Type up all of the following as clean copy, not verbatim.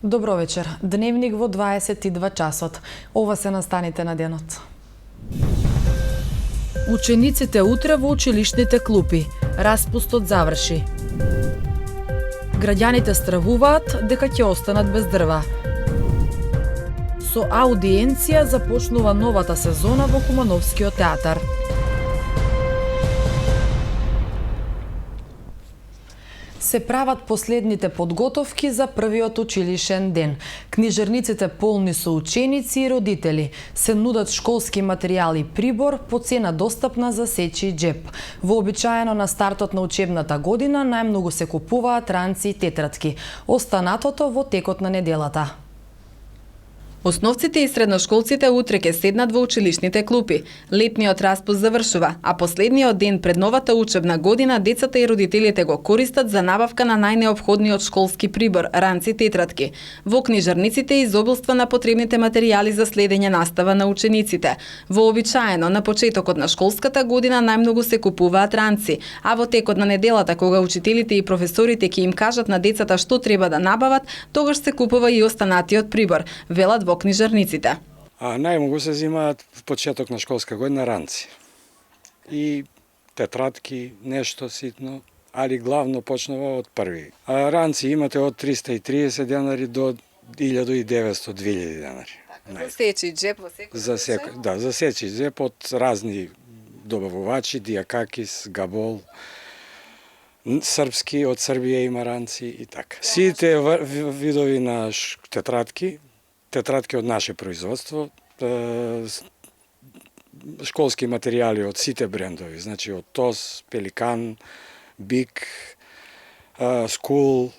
Добро вечер. Дневник во 22 часот. Ова се настаните на денот. Учениците утре во училишните клупи. Распустот заврши. Граѓаните стравуваат дека ќе останат без дрва. Со аудиенција започнува новата сезона во Кумановскиот театар. Се прават последните подготовки за првиот училишен ден. Книжарниците полни со ученици и родители. Се нудат школски материјали и прибор по цена достапна за сечи џеп. Вообичаено на стартот на учебната година најмногу се купуваат ранци и тетрадки. Останатото во текот на неделата. Основците и средношколците утре ќе седнат во училишните клупи. Летниот распуст завршува, а последниот ден пред новата учебна година децата и родителите го користат за набавка на најнеопходниот школски прибор, ранци, тетрадки. Во книжарниците изобилства на потребните материјали за следење настава на учениците. Вообичаено на почетокот на школската година најмногу се купуваат ранци, а во текот на неделата кога учителите и професорите ќе им кажат на децата што треба да набават, тогаш се купува и останатиот прибор, велат во книжарниците. Најмногу се взимаат в почеток на школска година ранци. И тетрадки, нешто ситно, али главно почнува од први. Ранци имате од 330 денари до 1900-2000 денари. За сечи џеп во секој случај? Да, за сечи џеп од разни добавувачи, Диакакис, Габол, српски, од Србија има ранци и така. Сите видови на тетрадки од наше производство, школски материјали од сите брендови, значи од ТОС, Пеликан, Бик, Скул,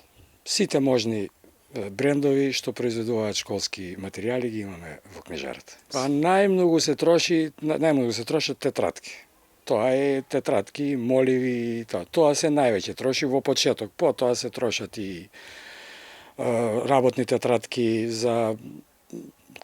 сите можни брендови што произведуваат школски материјали ги имаме во книжарата. Најмногу се трошат тетрадки. Тоа е тетрадки, моливи, тоа се највеќе троши во почеток, потоа се трошат и работни тетрадки за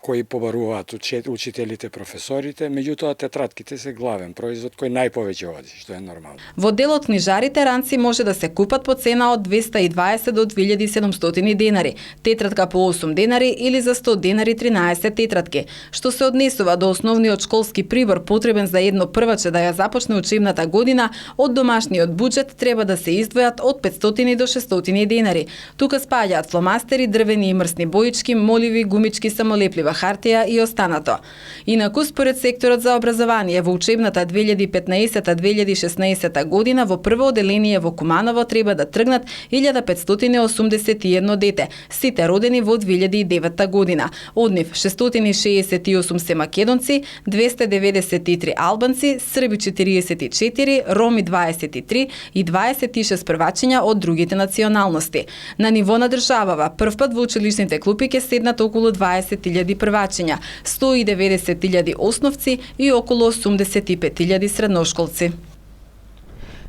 кои побаруваат учителите, професорите, меѓутоа тетрадките се главен производ кој најповеќе оди, што е нормално. Во дел од книжарите ранци може да се купат по цена од 220 до 2700 денари, тетрадка по 8 денари или за 100 денари 13 тетрадки. Што се однесува до основниот школски прибор потребен за едно прваче да ја започне учебната година, од домашниот буџет треба да се издвојат од 500 до 600 денари. Тука спаѓаат фломастери, дрвени и мрсни боички, моливи, гумички, самолеплива хартија и останато. Инаку, според секторот за образование, во учебната 2015-2016 година во прво оделение во Куманово треба да тргнат 1581 дете, сите родени во 2009 година. Од нив 668 се македонци, 293 албанци, срби 44, роми 23 и 26 првачиња од другите националности. На ниво на државава, првпат во училишните клупи ќе седнат околу 20.000 првачиња, 190.000 основци и околу 85.000 средношколци.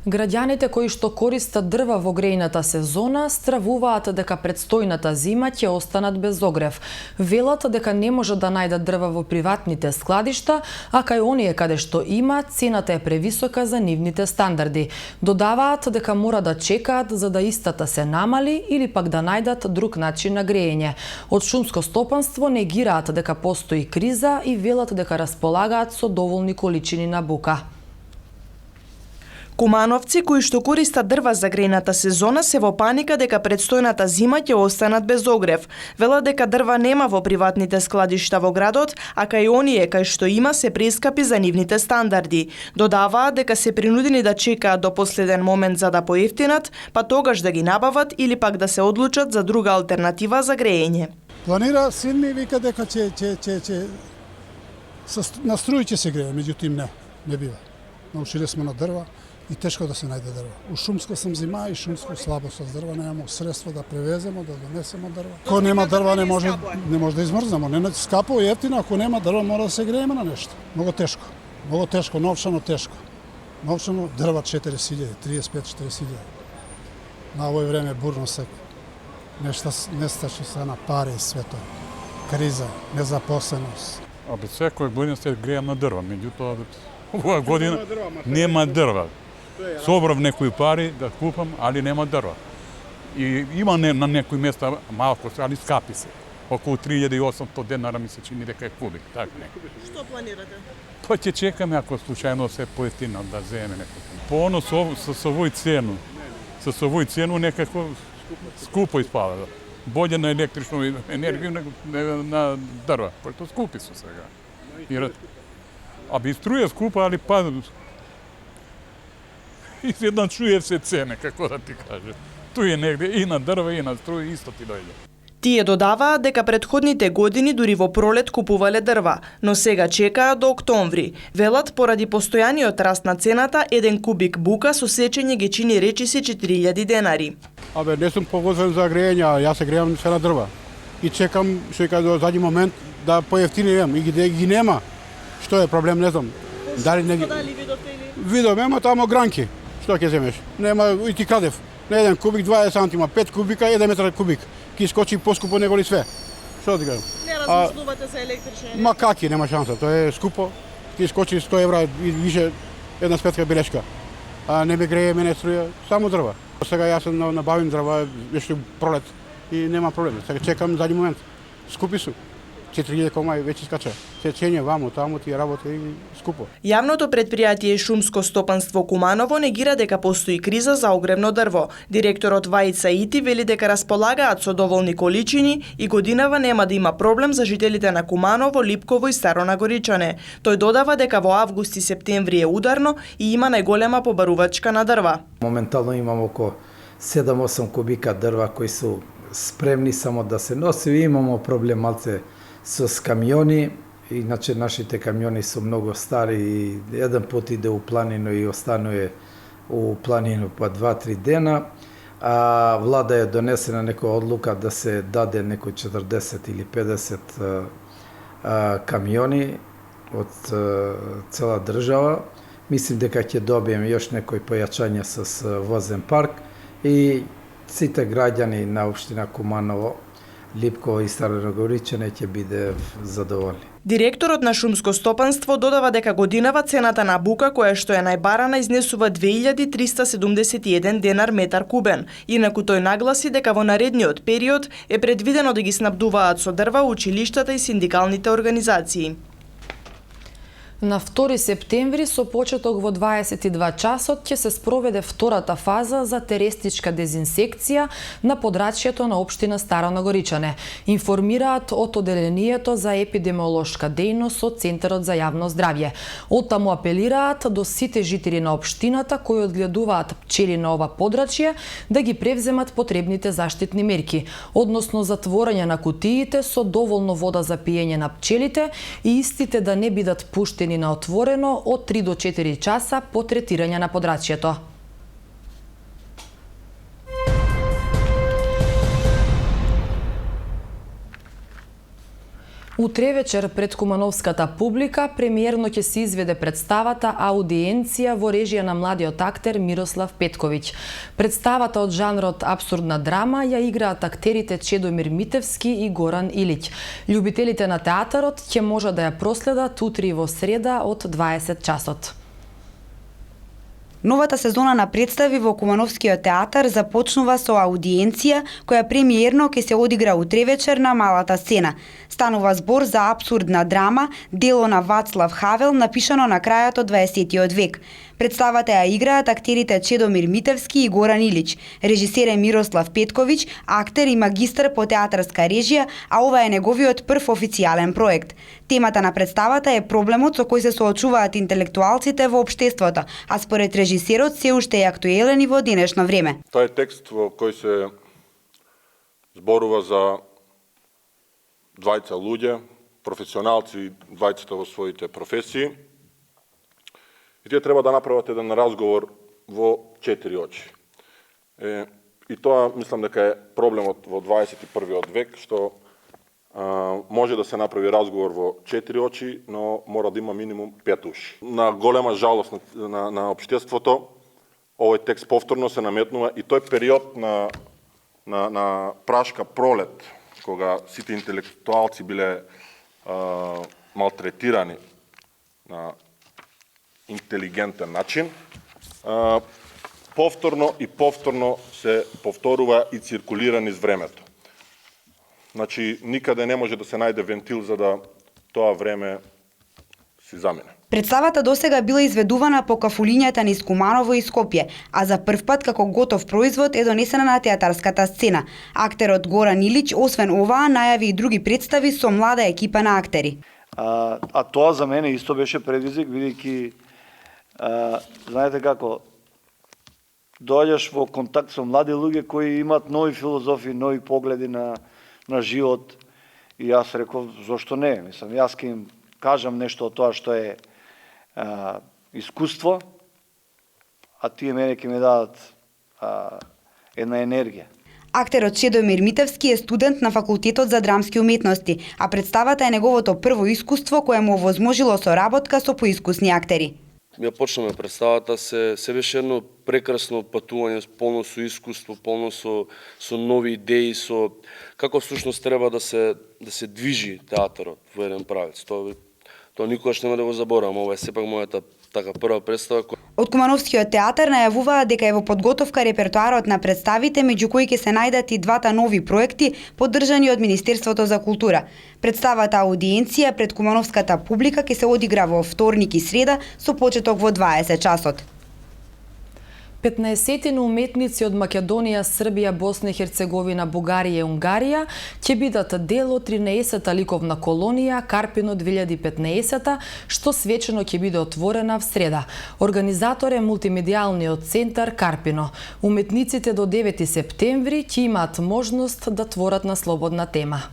Граѓаните кои што користат дрва во грејната сезона стравуваат дека предстојната зима ќе останат без огрев. Велат дека не може да најдат дрва во приватните складишта, а кај оние каде што има, цената е превисока за нивните стандарди. Додаваат дека мора да чекаат за да истата се намали или пак да најдат друг начин на грејење. Од шумско стопанство негираат дека постои криза и велат дека располагаат со доволни количини на бука. Кумановци кои што користат дрва за грејната сезона се во паника дека предстојната зима ќе останат без огрев. Велат дека дрва нема во приватните складишта во градот, а кај оние кај што има се прескапи за нивните стандарди. Додаваат дека се принудени да чекаат до последен момент за да поевтинат, па тогаш да ги набават или пак да се одлучат за друга алтернатива за грејење. Планира син ми вика дека ќе на струја ќе се грее, меѓутоа не бива. Научиле сме на дрва и тешко да се најде дрва. У Шумско сум зима и Шумско слабо со дрва, немамо средства да превеземе, да донесеме дрва. Ако нема дрва не може да измрзнеме, не скапо и ефтино, ако нема дрва мора да се грееме на нешто. Много тешко, новчано тешко. Новчано дрва 4000, 35-4000. На овој време бурно се нестачи се на пари и свето. Криза, незапосленост. Секој година се греем на дрва, меѓутоа оваа година нема дрва. Собрав некои пари да купам, али нема дрва. И има на некои места малко, али скапи се. Околу 3800 денара ми се чини дека е кубик, так некој. Што планирате? Па ќе чекаме ако случајно се поевтина да земе некој. По оно со овој цену, со овој цену некако скупо испада. Болje на електричну енергiju nego на дрва, пошто скупи су сега. А би струја скупа, али па изjednačuje се цене, како да ти кажем. Туј е негде и на дрва и на струја исто ти дојде. Тие додаваат дека претходните години дури во пролет купувале дрва, но сега чекаат до октомври. Велат поради постојаниот раст на цената, еден кубик бука со сечење ги чини речиси 4000 денари. Абе, не сум погоден за грејање, јас се грејам се на дрва. И чекам што е до задни момент да поевтинеам и ги нема. Што е проблем, не знам. Дали не видовте или? Видовме, ама тамо гранки. Што ќе земеш? Нема и ти крадев. На еден кубик 20 сантима, 5 кубика, 1 метар кубик. Ки скочи поскупо него ли све. Што ти кажам? Не размислувате за електрична енергија? Ма каки, нема шанса, тоа е скупо. Ки скочи 100 евра и више една светска белешка. А не ме греje, мене струја, само дрва. Сега јас набавим дрва, веќе пролет и нема проблем. Сега чекам задни момент. Скупи су. 4000 комај веќе скача. Сечење вамо, таму ти работа и скупо. Јавното предпријатие Шумско стопанство Куманово негира дека постои криза за огревно дрво. Директорот Вајца Ити вели дека располагаат со доволни количини и годинава нема да има проблем за жителите на Куманово, Липково и Старо Нагоричане. Тој додава дека во август и септември е ударно и има најголема побарувачка на дрва. Моментално имам околу 7-8 кубика дрва кои су спремни само да се носи. Имамо проблем малце со камиони, иначе нашите камиони се многу стари и еден пат иде у планину и останува у планину па 2-3 дена. А влада е донесена некоја одлука да се даде некој 40 или 50 камиони од цела држава. Мислим дека ќе добиеме још некој појачање со возен парк и сите граѓани на општина Куманово, Липково и Старо Нагоричане ќе биде задоволни. Директорот на Шумско стопанство додава дека годинава цената на бука, која што е најбарана, изнесува 2371 денар метар кубен. Инаку тој нагласи дека во наредниот период е предвидено да ги снабдуваат со дрва училиштата и синдикалните организации. На 2 септември со почеток во 22 часот ќе се спроведе втората фаза за теристичка дезинсекција на подрачјето на општина Старо Нагоричане. Информираат од Оделението за епидемиолошка дејност од Центарот за јавно здравје. Оттаму апелираат до сите жители на општината кои одгледуваат пчели на ова подрачје да ги превземат потребните заштитни мерки, односно затворање на кутиите со доволно вода за пиење на пчелите и истите да не бидат пуштени на отворено од 3 до 4 часа по третирање на подрачјето. Утре вечер пред кумановската публика премиерно ќе се изведе представата Аудиенција во режија на младиот актер Мирослав Петковиќ. Представата од жанрот абсурдна драма ја играат актерите Чедомир Митевски и Горан Илиќ. Љубителите на театарот ќе можат да ја проследат утре и во среда од 20 часот. Новата сезона на представи во Кумановскиот театар започнува со Аудиенција, која премиерно ќе се одигра утре вечер на малата сцена. Станува збор за абсурдна драма, дело на Вацлав Хавел, напишано на крајот од 20 век. Представата ја играат актерите Чедомир Митевски и Горан Илиќ. Режисер е Мирослав Петковиќ, актер и магистар по театарска режија, а ова е неговиот прв официјален проект. Темата на представата е проблемот со кој се соочуваат интелектуалците во општеството, а според режисерот се уште е актуелен и во денешно време. Тоа е текст во кој се зборува за двајца луѓе, професионалци, двајцата во своите професии. И тие треба да направат еден разговор во 4 очи. И тоа мислам дека е проблемот во 21. век, што може да се направи разговор во 4 очи, но мора да има минимум 5 уши. На голема жалост на општеството, овој текст повторно се наметнува и тој период на прашка пролет, кога сите интелектуалци биле малтретирани на интелигентен начин, повторно и повторно се повторува и циркулира низ времето. Значи, никаде не може да се најде вентил за да тоа време си замине. Представата досега била изведувана по кафулињата низ Куманово и Скопје, а за прв пат како готов производ е донесена на театарската сцена. Актерот Горан Илич, освен оваа, најави и други представи со млада екипа на актери. А тоа за мене исто беше предизвик, бидејќи знаете како, доаѓаш во контакт со млади луѓе кои имаат нови филозофии, нови погледи на живот, и јас реков, зошто не? Мислам, јас ке им кажам нешто од тоа што е искуство, а тие мене ќе ми дадат една енергија. Актерот Чедомир Митевски е студент на Факултетот за драмски уметности, а представата е неговото прво искуство кое му овозможило соработка со поискусни актери. Ја почнаме представата, се беше едно прекрасно патување, полно со искуство, полно со нови идеи, со како всушност треба да се движи театарот во еден правец. Тоа никогаш нема да го заборавам, ова е сепак мојата така прва представа. Од Кумановскиот театар најавуваат дека е во подготовка репертоарот на представите, меѓу кои ќе се најдат и двата нови проекти поддржани од Министерството за култура. Представата аудиенција пред кумановската публика ќе се одигра во вторник и среда со почеток во 20 часот. 15 уметници од Македонија, Србија, Босна и Херцеговина, Бугарија и Унгарија ќе бидат дел од 13-та ликовна колонија Карпино 2015, што свечено ќе биде отворена в среда. Организатор е мултимедијалниот центар Карпино. Уметниците до 9 септември ќе имаат можност да творат на слободна тема.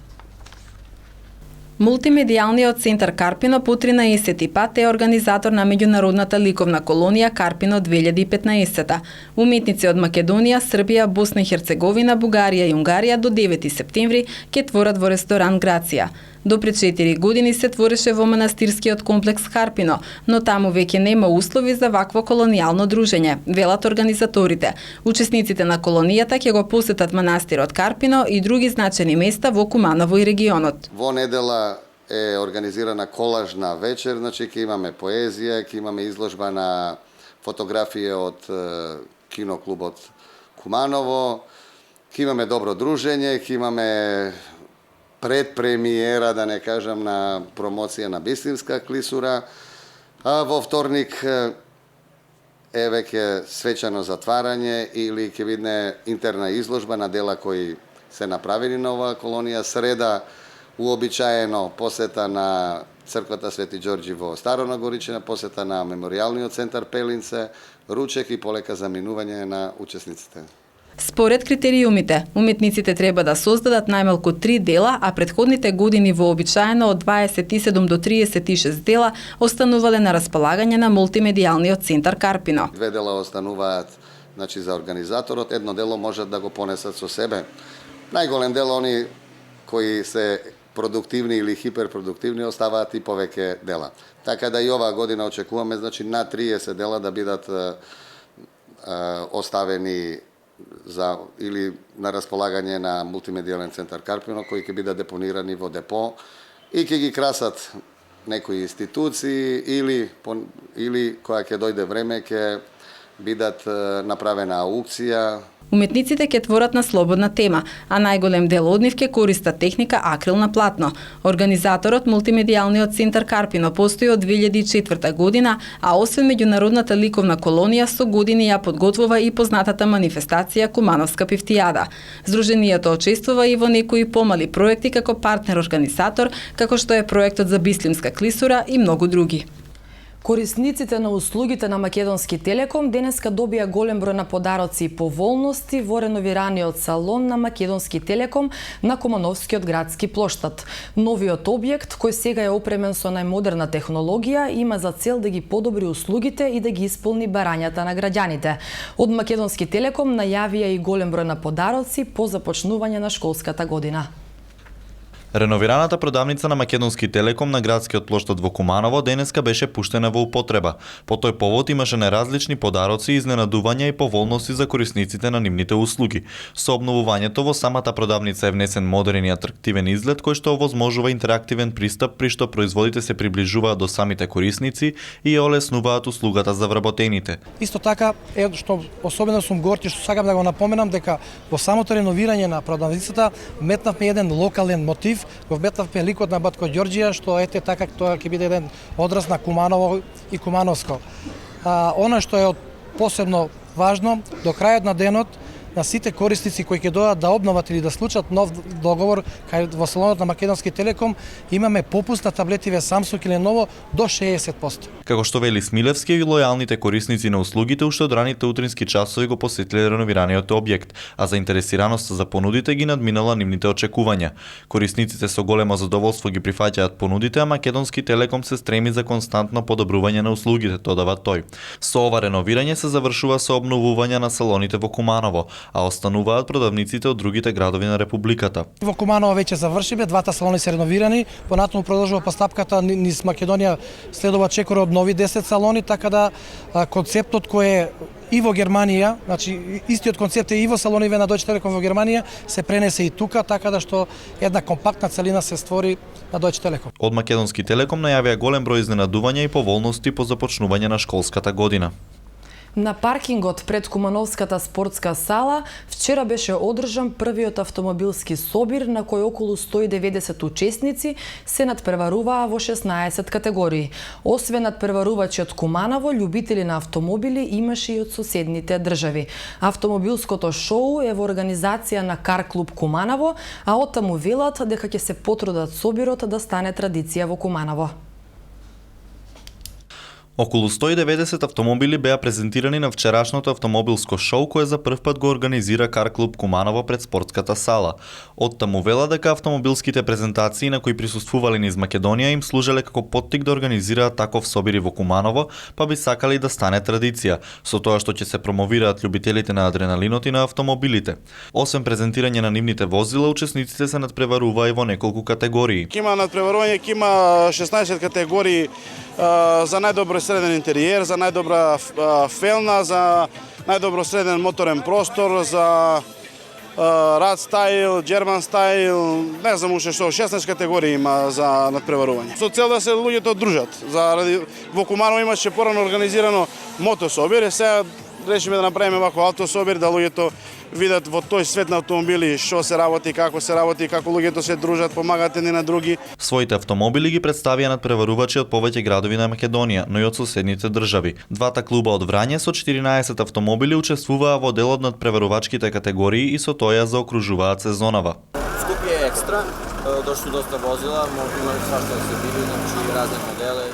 Мултимедијалниот центар Карпино по 13 пат е организатор на меѓународната ликовна колонија Карпино 2015. Уметници од Македонија, Србија, Босна и Херцеговина, Бугарија и Унгарија до 9 септември ќе творат во ресторан Грација. До пред 4 години се твореше во манастирскиот комплекс Карпино, но таму веќе нема услови за вакво колонијално дружење, велат организаторите. Учесниците на колонијата ќе го посетат манастирот Карпино и други значени места во Куманово и регионот. Во недела е организирана колажна вечер, значи ќе имаме поезија, ќе имаме изложба на фотографија од киноклубот Куманово, ќе имаме добро дружење, ќе имаме предпремиера, да не кажам, на промоција на Бислимска клисура. А во вторник е веќе свечено затварање или ќе биде интерна изложба на дела кои се направени на оваа колонија. Среда уобичаено посета на црквата Свети Ѓорѓи во Старо Нагоричине, посета на меморијалниот центар Пелинце, ручек и полека заминување на учесниците. Според критериумите, уметниците треба да создадат најмалку 3 дела, а предходните години вообичаено од 27 до 36 дела останувале на располагање на мултимедијалниот центар Карпино. 2 дела остануваат, значи, за организаторот, едно дело можат да го понесат со себе. Најголем дел они кои се продуктивни или хиперпродуктивни оставаат и повеќе дела. Така да и оваа година очекуваме, значи, на 30 дела да бидат оставени или на располагање на мултимедијален центар Карпино, кои ќе бидат депонирани во депо и ќе ги красат некои институции или кога ќе дојде време ќе бидат направена аукција. Уметниците ќе творат на слободна тема, а најголем дел од нив ќе користат техника акрил на платно. Организаторот мултимедијалниот центар Карпино постои од 2004 година, а освен меѓународната ликовна колонија со години ја подготвува и познатата манифестација Кумановска пифтијада. Сдруженијето учествува и во некои помали проекти како партнер организатор, како што е проектот за Бислимска клисура и многу други. Корисниците на услугите на Македонски Телеком денеска добија голем број на подароци и поволности во реновираниот салон на Македонски Телеком на Кумановскиот градски плоштад. Новиот објект, кој сега е опремен со најмодерна технологија, има за цел да ги подобри услугите и да ги исполни барањата на граѓаните. Од Македонски Телеком најавија и голем број на подароци по започнување на школската година. Реновираната продавница на Македонски Телеком на градскиот плоштад во Куманово денеска беше пуштена во употреба. По тој повод имаше неразлични подароци, изненадувања и поволности за корисниците на нивните услуги. Со обновувањето во самата продавница е внесен модерен и атрактивен изглед кој што овозможува интерактивен пристап при што производите се приближуваат до самите корисници и ја олеснуваат услугата за вработените. Исто така е што особено сум горд и што сакам да го напоменам дека во самото реновирање на продавницата метнавме еден локален мотив, го вметнавме ликот на Батко Ѓорѓија, што ете така тоа ќе биде еден одраз на Куманово и Кумановско. Она што е посебно важно, до крајот на денот на сите корисници кои ќе дојдат да обноват или да склучат нов договор кај во салонот на Македонски Телеком, имаме попуст на таблетиве Samsung или Lenovo до 60%. Како што вели Смилевски, лојалните корисници на услугите уште од раните утрински часови го посетиле реновираниот објект, а заинтересираноста за понудите ги надминала нивните очекувања. Корисниците со големо задоволство ги прифаќаат понудите, а Македонски Телеком се стреми за константно подобрување на услугите, додава тој. Со ова реновирање се завршува со обновување на салоните во Куманово, а остануваат продавниците од другите градови на Републиката. Во Куманово веќе завршиме, двата салони се реновирани, понатаму продолжува постапката низ Македонија, следува чекор од нови 10 салони, така да концептот кој е и во Германија, значи истиот концепт е и во салониве на Deutsche Telekom во Германија, се пренесе и тука, така да што една компактна целина се створи на Deutsche Telekom. Од Македонски Телеком најавија голем број изненадувања и поволности по започнување на школската година. На паркингот пред Кумановската спортска сала вчера беше одржан првиот автомобилски собир на кој околу 190 учесници се надпреваруваа во 16 категории. Освен надпреварувачи од Куманово, љубители на автомобили имаше и од соседните држави. Автомобилското шоу е во организација на Кар клуб Куманово, а оттаму велат дека ќе се потрудат собирот да стане традиција во Куманово. Околу 190 автомобили беа презентирани на вчерашното автомобилско шоу кое за прв пат го организира Кар клуб Куманово пред спортската сала. Оттаму вела дека автомобилските презентации на кои присуствувале низ Македонија им служеле како поттик да организираат таков собири во Куманово, па би сакали да стане традиција, со тоа што ќе се промовираат љубителите на адреналинот и на автомобилите. Освен презентирање на нивните возила, учесниците се надпреваруваа и во неколку категории. Има надпреварување, има 16 категории за најдобро среден интериер, за најдобра фелна, за најдобро среден моторен простор, за рад стайл, џерман стайл, не знам уште што, 16 категории има за надпреварување. Со цел да се луѓето дружат. Во Куманово имаше порано организирано мотособир, сега решиме да направиме вако автособир, да луѓето видат во тој свет на автомобили што се работи, како луѓето се дружат, помагаат едни на други. Своите автомобили ги представија надпреварувачи од повеќе градови на Македонија, но и од соседните држави. Двата клуба од Врање со 14 автомобили учествуваа во дел од надпреварувачките категории и со тоа ја заокружуваат сезонава. Скопје е екстра, дошли доста возила, имаме свашта да се биде, значи разни модели.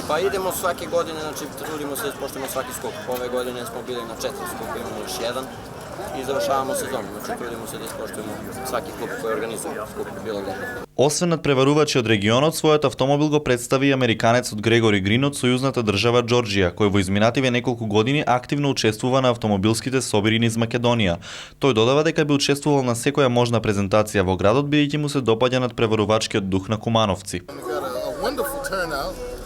Па идемо сваке године, значи трудимо се да испоштуваме сваки скоп. Ове године сме били на 4 скопа, имamo još jedan и завршаваме сезон. Значи трудимо се да испоштуваме сваки клуб кој организира скоп било где. Освен надпреварувачи од регионот, својот автомобил го представи американецот Грегори Грин од сојузната држава Џорџија, кој во изминативе неколку години активно учествува на автомобилските собири низ Македонија. Тој додава дека би учествувал на секоја можна презентација во градот, бидејќи му се допаѓа надпреварувачкиот дух на кумановци.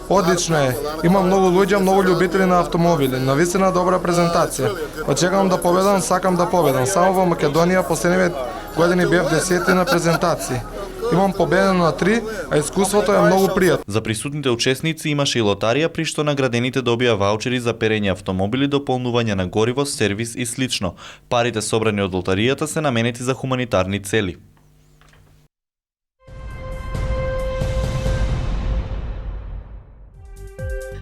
Одлично е. Има многу луѓе, многу љубители на автомобили. Навистина добра презентација. Очекувам да победам, сакам да победам. Само во Македонија последниве години бев 10 на презентации. Имам победено на 3, а искуството е многу пријатно. За присутните учесници имаше и лотарија при што наградените добија ваучери за перење автомобили, дополнување на гориво, сервис и слично. Парите собрани од лотаријата се наменети за хуманитарни цели.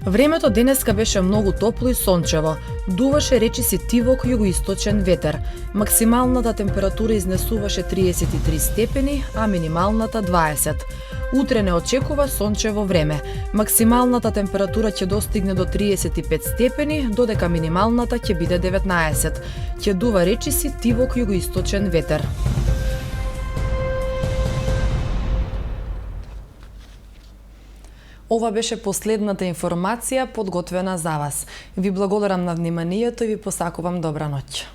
Времето денеска беше многу топло и сончево. Дуваше речиси тивок југоисточен ветер. Максималната температура изнесуваше 33 степени, а минималната 20. Утре не очекува сончево време. Максималната температура ќе достигне до 35 степени, додека минималната ќе биде 19. Ќе дува речиси тивок југоисточен ветер. Ова беше последната информација подготвена за вас. Ви благодарам на вниманието и ви посакувам добра ноќ.